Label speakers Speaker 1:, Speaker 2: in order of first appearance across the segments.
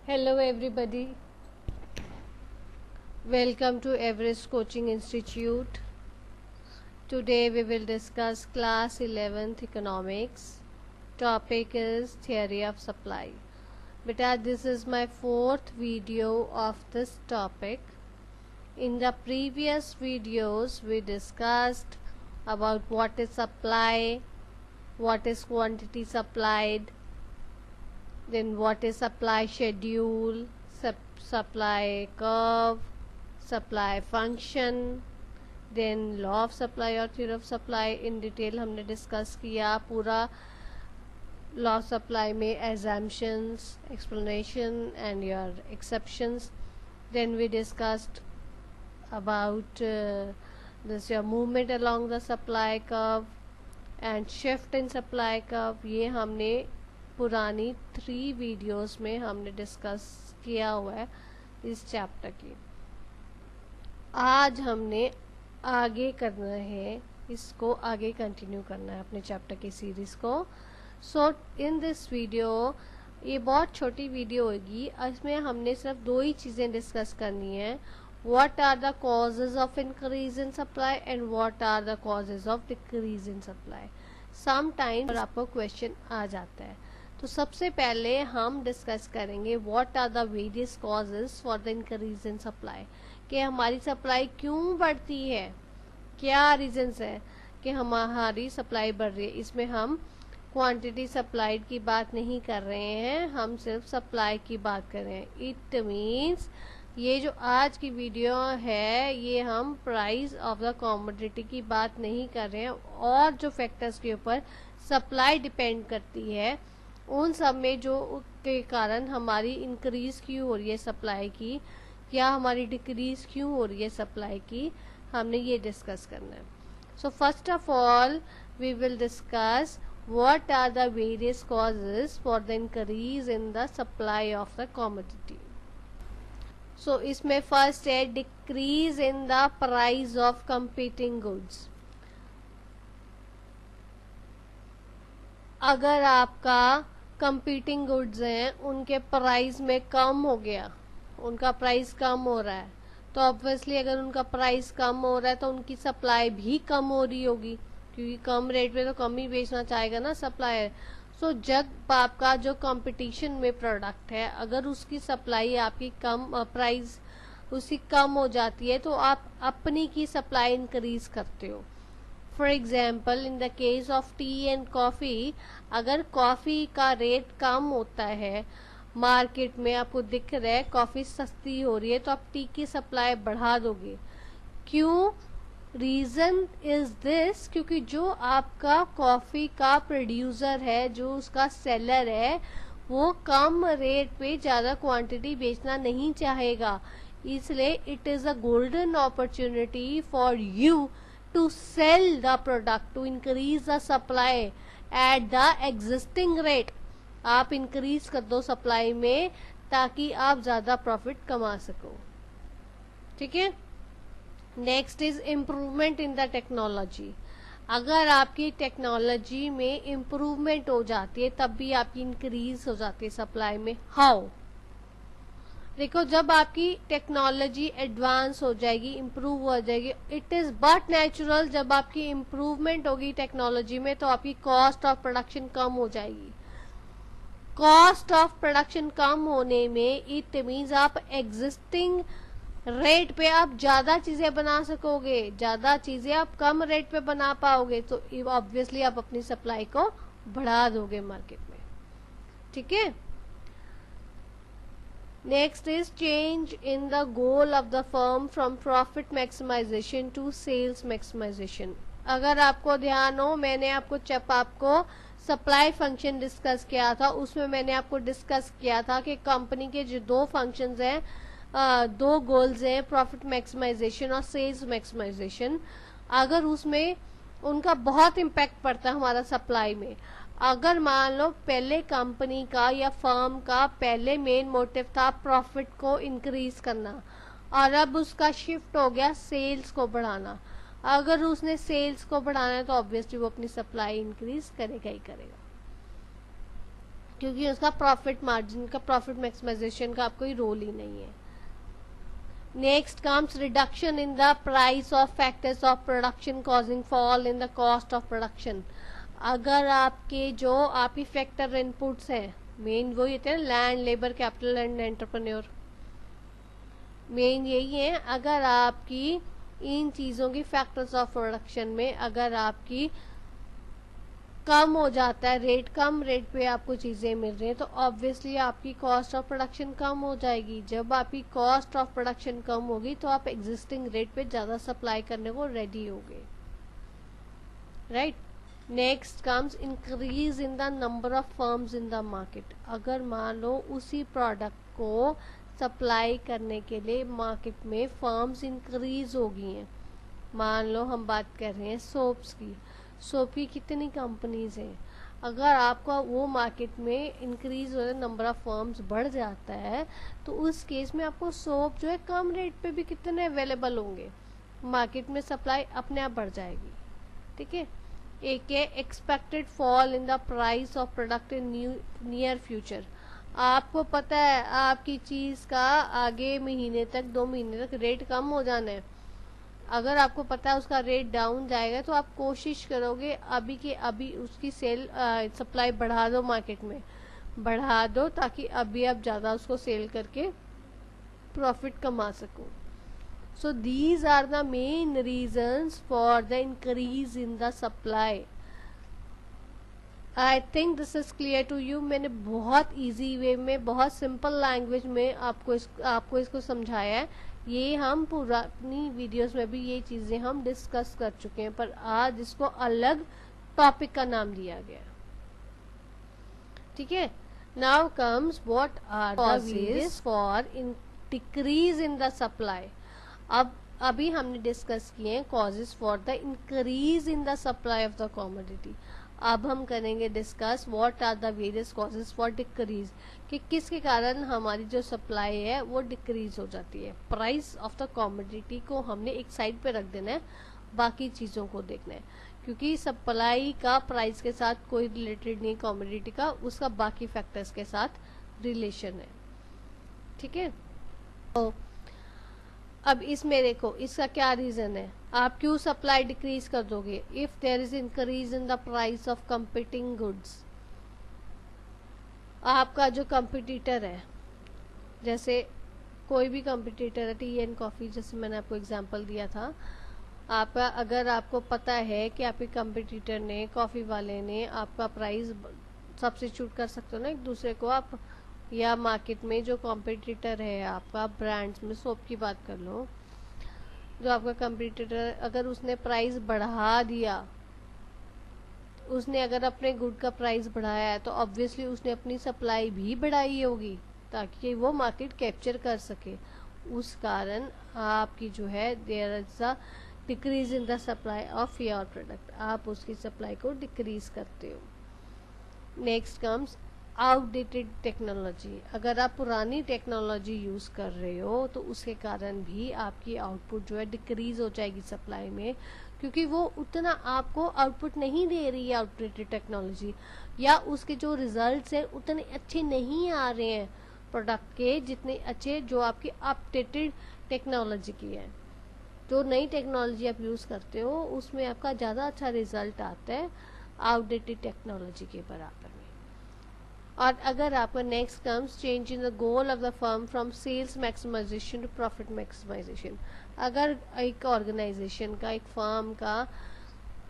Speaker 1: Hello everybody, welcome to Everest Coaching Institute. Today we will discuss class 11th economics. Topic is theory of supply. Beta, this is my fourth video of this topic. In the previous videos we discussed about what is supply, what is quantity supplied, then what is supply schedule, supply curve, supply function, then law of supply और theory of supply in detail हमने discuss किया. पूरा law of supply में assumptions, explanation and your exceptions. Then we discussed about this your movement along the supply curve and shift in supply curve. ये हमने पुरानी 3 videos में हमने discuss किया हुआ है इस चैप्टर की. आज हमने आगे करना है, इसको आगे कंटिन्यू करना है अपने चैप्टर की सीरीज को. सो इन दिस वीडियो, ये बहुत छोटी वीडियो होगी, इसमें हमने सिर्फ 2 ही चीज़ें डिस्कस करनी है. What are the causes of increase in supply and what are the causes of decrease in supply. Some time आपको क्वेश्चन आ जाता है. तो सबसे पहले हम डिस्कस करेंगे what are the various causes for the increase in supply, कि हमारी सप्लाई क्यों बढ़ती है, क्या रीजंस है कि हमारी सप्लाई बढ़ रही है. इसमें हम क्वांटिटी सप्लाइड की बात नहीं कर रहे हैं, हम सिर्फ सप्लाई की बात कर रहे हैं. इट मीन्स ये जो आज की वीडियो है ये हम प्राइस ऑफ द कॉमोडिटी की बात नहीं कर रहे हैं, और जो फैक्टर्स के ऊपर सप्लाई डिपेंड करती है उन सब में जो के कारण हमारी इंक्रीज क्यों हो रही है सप्लाई की, या हमारी डिक्रीज क्यों हो रही है सप्लाई की, हमने ये डिस्कस करना है. So first of all we will discuss what are the various causes for the increase in the supply of the commodity. So इसमें फर्स्ट है decrease in the price of competing goods. अगर आपका competing goods हैं उनके price में कम हो गया, उनका प्राइस कम हो रहा है, तो ऑब्वियसली अगर उनका प्राइस कम हो रहा है तो उनकी सप्लाई भी कम हो रही होगी, क्योंकि कम रेट पे तो कम ही बेचना चाहेगा ना सप्लायर. सो जब आपका जो कंपटीशन में प्रोडक्ट है अगर उसकी सप्लाई आपकी कम, प्राइस उसकी कम हो जाती है, तो आप अपनी की सप्लाई इंक्रीज करते हो. For example in the case of T and coffee, अगर कॉफ़ी का रेट कम होता है मार्केट में, आपको दिख रहा है कॉफ़ी सस्ती हो रही है, तो आप टी की सप्लाई बढ़ा दोगे. क्यों? रीज़न इज दिस, क्योंकि जो आपका कॉफ़ी का प्रोड्यूसर है, जो उसका सेलर है, वो कम रेट पे ज़्यादा क्वांटिटी बेचना नहीं चाहेगा. इसलिए it is a golden opportunity for you to sell the product, to increase the supply at the existing rate. आप increase कर दो supply में ताकि आप ज़्यादा profit कमा सको. ठीक है. Next is improvement in the technology. अगर आपकी टेक्नोलॉजी में इम्प्रूवमेंट हो जाती है तब भी आपकी इंक्रीज हो जाती है सप्लाई में. हाउ? देखो, जब आपकी टेक्नोलॉजी एडवांस हो जाएगी, इम्प्रूव हो जाएगी, इट इज बट नेचुरल. जब आपकी इम्प्रूवमेंट होगी टेक्नोलॉजी में तो आपकी कॉस्ट ऑफ प्रोडक्शन कम हो जाएगी. कॉस्ट ऑफ प्रोडक्शन कम होने में इट मीन्स आप एग्जिस्टिंग रेट पे आप ज्यादा चीजें बना सकोगे, ज्यादा चीजें आप कम रेट पे बना पाओगे, तो ऑब्वियसली आप अपनी सप्लाई को बढ़ा दोगे मार्केट में. ठीक है. Next is change in the goal of the firm from profit maximisation to sales maximisation. अगर आपको ध्यान हो, मैंने आपको सप्लाई फंक्शन डिस्कस किया था, उसमें मैंने आपको डिस्कस किया था कि कंपनी के जो 2 फंक्शंस हैं, 2 गोल्स हैं, प्रॉफिट मैक्सिमाइजेशन और सेल्स मैक्सिमाइजेशन. अगर उसमें उनका बहुत इम्पैक्ट पड़ता है हमारा सप्लाई में. अगर मान लो पहले कंपनी का या फर्म का पहले मेन मोटिव था प्रॉफिट को इंक्रीज करना, और अब उसका शिफ्ट हो गया सेल्स को बढ़ाना. अगर उसने सेल्स को बढ़ाना है तो ऑब्वियसली वो अपनी सप्लाई इंक्रीज करेगा ही करेगा. क्योंकि उसका प्रॉफिट मार्जिन का, प्रॉफिट मैक्सिमाइजेशन का कोई रोल ही नहीं है। Next comes reduction in the price of factors of production causing fall in the cost of production. अगर आपके जो आपकी फैक्टर इनपुट्स हैं, मेन वो ये थे land, labour, capital and entrepreneur, main यही है। अगर आपकी इन चीज़ों की फैक्टर्स ऑफ प्रोडक्शन में अगर आपकी कम हो जाता है रेट, कम रेट पे आपको चीज़ें मिल रही हैं, तो ऑब्वियसली आपकी कॉस्ट ऑफ प्रोडक्शन कम हो जाएगी। जब आपकी कॉस्ट ऑफ प्रोडक्शन कम होगी तो आप एग्जिस्टिंग रेट पे ज़्यादा सप्लाई करने को रेडी होगे, right. Next comes increase in the number of firms in the market. अगर मान लो उसी प्रोडक्ट को सप्लाई करने के लिए मार्केट में फर्म्स इंक्रीज हो गई हैं, मान लो हम बात कर रहे हैं सोप्स की, सोप की कितनी कंपनीज हैं, अगर आपका वो मार्केट में इंक्रीज हो रहा है, नंबर ऑफ फर्म्स बढ़ जाता है, तो उस केस में आपको सोप जो है कम रेट पे भी कितने अवेलेबल होंगे, मार्केट में सप्लाई अपने आप बढ़ जाएगी, ठीक है। एक है expected fall in the price of product in near future. आपको पता है आपकी चीज़ का आगे महीने तक, 2 महीने तक रेट कम हो जाना है, अगर आपको पता है उसका रेट डाउन जाएगा तो आप कोशिश करोगे अभी के अभी उसकी सेल सप्लाई बढ़ा दो, मार्केट में बढ़ा दो, ताकि अभी आप ज़्यादा उसको सेल करके प्रॉफिट कमा सको। So these are the main reasons for the increase in the supply. I think this is clear to you. मैंने बहुत इजी वे में, बहुत सिंपल लैंग्वेज में आपको इसको समझाया है। ये हम पुरानी वीडियोस में भी ये चीजें हम डिस्कस कर चुके हैं, पर आज इसको अलग टॉपिक का नाम दिया गया, ठीक है। Now comes what are the ways for in decrease in the supply. अब अभी हमने डिस्कस किए हैं causes for the increase in the supply of the commodity. अब हम करेंगे discuss what are the various causes for decrease, कि किसके कारण हमारी जो सप्लाई है वो डिक्रीज हो जाती है। प्राइस ऑफ द कॉमोडिटी को हमने एक साइड पे रख देना है, बाकी चीज़ों को देखना है, क्योंकि सप्लाई का प्राइस के साथ कोई रिलेटेड नहीं, कॉमोडिटी का उसका बाकी फैक्टर्स के साथ रिलेशन है, ठीक है। तो अब इसमें देखो इसका क्या रीजन है, आप क्यों सप्लाई डिक्रीज कर दोगे। If there is increase in the price of competing goods, आपका जो कंपटीटर है, जैसे कोई भी कंपटीटर है, टी एंड कॉफी, जैसे मैंने आपको एग्जांपल दिया था, आपका अगर आपको पता है कि आपके कंपटीटर ने, कॉफी वाले ने आपका प्राइस सब्स्टिट्यूट कर सकते हो ना एक दूसरे को आप, या मार्केट में जो कॉम्पिटिटर है आपका, ब्रांड्स में सोप की बात कर लो, जो आपका कॉम्पिटिटर अगर उसने प्राइस बढ़ा दिया, उसने अगर अपने गुड का प्राइस बढ़ाया है, तो ऑब्वियसली उसने अपनी सप्लाई भी बढ़ाई होगी ताकि वो मार्केट कैप्चर कर सके। उस कारण आपकी जो है there is a decrease in the supply of your product, आप उसकी सप्लाई को डिक्रीज करते हो। Next comes outdated technology. अगर आप पुरानी टेक्नोलॉजी यूज़ कर रहे हो तो उसके कारण भी आपकी आउटपुट जो है डिक्रीज हो जाएगी सप्लाई में, क्योंकि वो उतना आपको आउटपुट नहीं दे रही है आउटडेटेड टेक्नोलॉजी, या उसके जो रिजल्ट्स हैं उतने अच्छे नहीं आ रहे हैं प्रोडक्ट के जितने अच्छे जो आपकी अपडेटेड टेक्नोलॉजी की है। जो नई टेक्नोलॉजी आप यूज़ करते हो उसमें आपका ज़्यादा अच्छा रिजल्ट आता है आउटडेटेड टेक्नोलॉजी के बराबर में। और अगर आपका next comes change in the goal of the firm from sales maximisation to profit maximisation. अगर एक ऑर्गेनाइजेशन का, एक फर्म का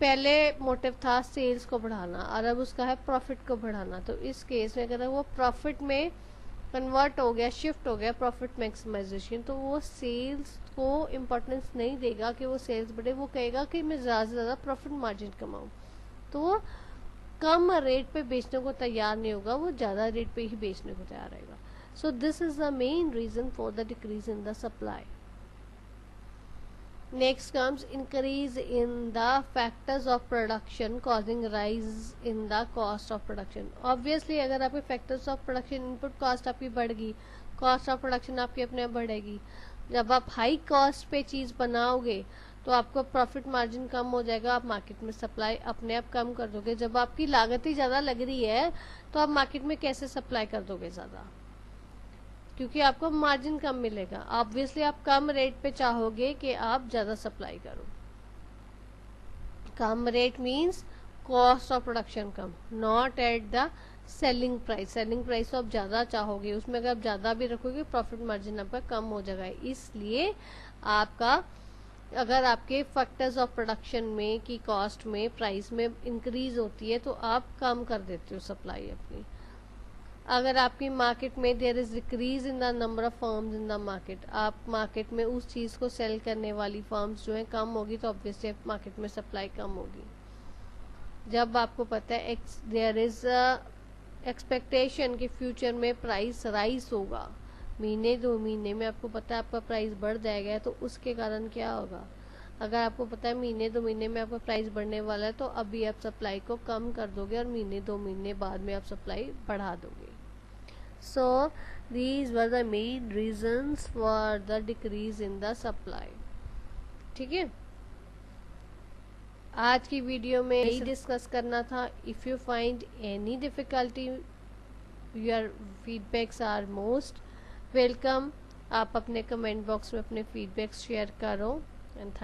Speaker 1: पहले मोटिव था सेल्स को बढ़ाना और अब उसका है प्रॉफिट को बढ़ाना, तो इस केस में अगर वो प्रॉफिट में कन्वर्ट हो गया, शिफ्ट हो गया प्रॉफिट मैक्सिमाइजेशन, तो वो सेल्स को इम्पोर्टेंस नहीं देगा कि वो सेल्स बढ़े, वो कहेगा कि मैं ज़्यादा से ज़्यादा प्रॉफिट मार्जिन कमाऊँ, तो वो कम रेट पे बेचने को तैयार नहीं होगा, वो ज़्यादा रेट पे ही बेचने को तैयार रहेगा। So this is the main reason for the decrease in the supply. Next comes increase in the factors of production causing rise in the cost of production. Obviously अगर आपके factors of production, input cost आपकी बढ़ गई, cost of production आपकी अपने आप बढ़ेगी। जब आप हाई कॉस्ट पे चीज़ बनाओगे तो आपका प्रॉफिट मार्जिन कम हो जाएगा, आप मार्केट में सप्लाई अपने आप कम कर दोगे। जब आपकी लागत ही ज़्यादा लग रही है तो आप मार्केट में कैसे सप्लाई कर दोगे ज़्यादा, क्योंकि आपको मार्जिन कम मिलेगा। ऑब्वियसली आप कम रेट पे चाहोगे कि आप ज़्यादा सप्लाई करो। कम rate means cost of production कम, not at the selling price. Selling price तो आप ज़्यादा चाहोगे, उसमें अगर आप ज़्यादा भी रखोगे प्रॉफिट मार्जिन आपका कम हो जाएगा। इसलिए आपका अगर आपके फैक्टर्स ऑफ प्रोडक्शन में की कॉस्ट में प्राइस में इंक्रीज होती है तो आप कम कर देते हो सप्लाई अपनी। अगर आपकी मार्केट में there is decrease in the number of firms in the market, आप मार्केट में उस चीज़ को सेल करने वाली फर्म्स जो है कम होगी तो ऑब्वियसली मार्केट में सप्लाई कम होगी। जब आपको पता है देयर इज एक्सपेक्टेशन कि फ्यूचर में प्राइस राइज होगा, महीने 2 महीने में आपको पता है आपका प्राइस बढ़ जाएगा, तो उसके कारण क्या होगा। अगर आपको पता है महीने 2 महीने में आपका प्राइस बढ़ने वाला है तो अभी आप सप्लाई को कम कर दोगे और महीने 2 महीने बाद में आप सप्लाई बढ़ा दोगे। So these were the main reasons for the decrease in the supply. ठीक है, आज की वीडियो में यही डिस्कस करना था। If you find any difficulty, your feedbacks are most welcome. आप अपने कमेंट बॉक्स में अपने फीडबैक्स शेयर करो एंड थैंक